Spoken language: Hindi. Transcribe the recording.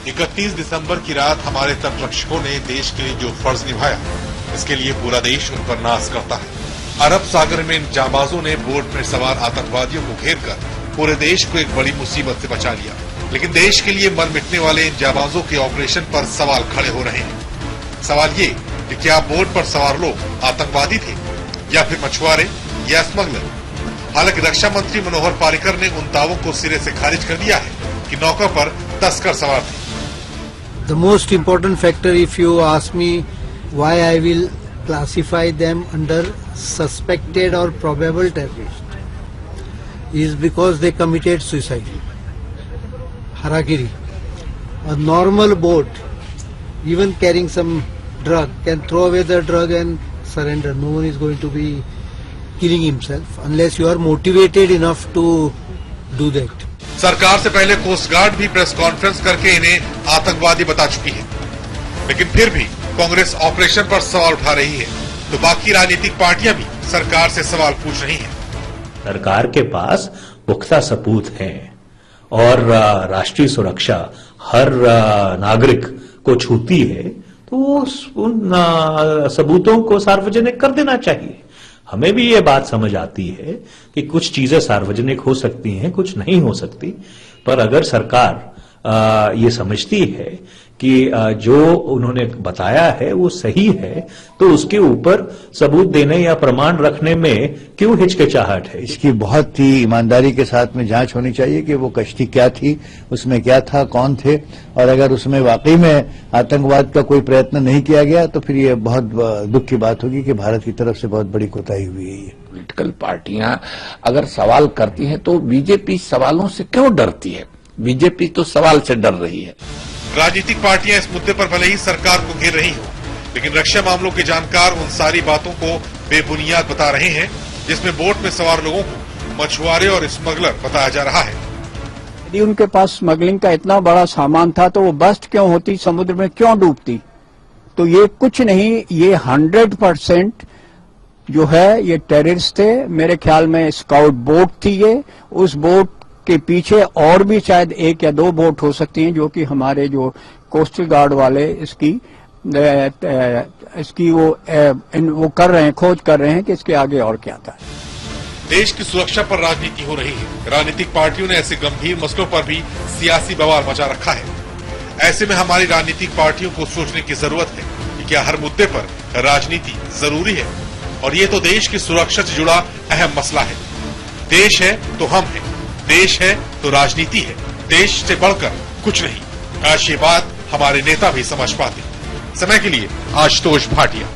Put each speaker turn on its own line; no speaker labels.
31 दिसंबर की रात हमारे तटरक्षकों ने देश के लिए जो फर्ज निभाया, इसके लिए पूरा देश उन पर नाज करता है। अरब सागर में इन जाबाजों ने बोट में सवार आतंकवादियों को घेरकर पूरे देश को एक बड़ी मुसीबत से बचा लिया। लेकिन देश के लिए मर मिटने वाले इन जाबाजों के ऑपरेशन पर सवाल खड़े हो रहे हैं। सवाल ये कि क्या बोट पर सवार लोग आतंकवादी थे या फिर मछुआरे या स्मगलर। हालांकि रक्षा मंत्री मनोहर पर्रिकर ने उन दावों को सिरे से खारिज कर दिया है कि नौका पर तस्कर सवार थे।
The most important factor, if you ask me why I will classify them under suspected or probable terrorist, is because they committed suicide. Harakiri. A normal boat, even carrying some drug, can throw away the drug and surrender. No one is going to be killing himself unless you are motivated enough to do that.
सरकार से पहले कोस्ट गार्ड भी प्रेस कॉन्फ्रेंस करके इन्हें आतंकवादी बता चुकी है, लेकिन फिर भी कांग्रेस ऑपरेशन पर सवाल उठा रही है, तो बाकी राजनीतिक पार्टियां भी सरकार से सवाल पूछ रही हैं।
सरकार के पास पुख्ता सबूत हैं और राष्ट्रीय सुरक्षा हर नागरिक को छूती है, तो उन सबूतों को सार्वजनिक कर देना चाहिए। हमें भी ये बात समझ आती है कि कुछ चीजें सार्वजनिक हो सकती हैं, कुछ नहीं हो सकती, पर अगर सरकार ये समझती है कि जो उन्होंने बताया है वो सही है, तो उसके ऊपर सबूत देने या प्रमाण रखने में क्यों हिचकिचाहट है।
इसकी बहुत ही ईमानदारी के साथ में जांच होनी चाहिए कि वो कश्ती क्या थी, उसमें क्या था, कौन थे, और अगर उसमें वाकई में आतंकवाद का कोई प्रयत्न नहीं किया गया तो फिर ये बहुत दुख की बात होगी कि भारत की तरफ से बहुत बड़ी कोताही हुई है।
पॉलिटिकल पार्टियां अगर सवाल करती हैं तो बीजेपी सवालों से क्यों डरती है? बीजेपी तो सवाल से डर रही है।
राजनीतिक पार्टियां इस मुद्दे पर भले ही सरकार को घेर रही हो, लेकिन रक्षा मामलों के जानकार उन सारी बातों को बेबुनियाद बता रहे हैं जिसमें बोट में सवार लोगों को मछुआरे और स्मगलर बताया जा रहा है।
यदि उनके पास स्मगलिंग का इतना बड़ा सामान था तो वो बस्ट क्यों होती, समुद्र में क्यों डूबती? तो ये कुछ नहीं, ये 100% जो है ये टेररिस्ट थे। मेरे ख्याल में स्काउट बोट थी ये। उस बोट के पीछे और भी शायद एक या दो बोट हो सकती हैं, जो कि हमारे जो कोस्टल गार्ड वाले इसकी वो कर रहे हैं, खोज कर रहे हैं कि इसके आगे और क्या था।
देश की सुरक्षा पर राजनीति हो रही है। राजनीतिक पार्टियों ने ऐसे गंभीर मसलों पर भी सियासी बवाल मचा रखा है। ऐसे में हमारी राजनीतिक पार्टियों को सोचने की जरूरत है कि क्या हर मुद्दे पर राजनीति जरूरी है। और ये तो देश की सुरक्षा से जुड़ा अहम मसला है। देश है तो हम हैं, देश है तो राजनीति है, देश से बढ़कर कुछ नहीं। आज ये बात हमारे नेता भी समझ पाते। समय के लिए आशुतोष भाटिया।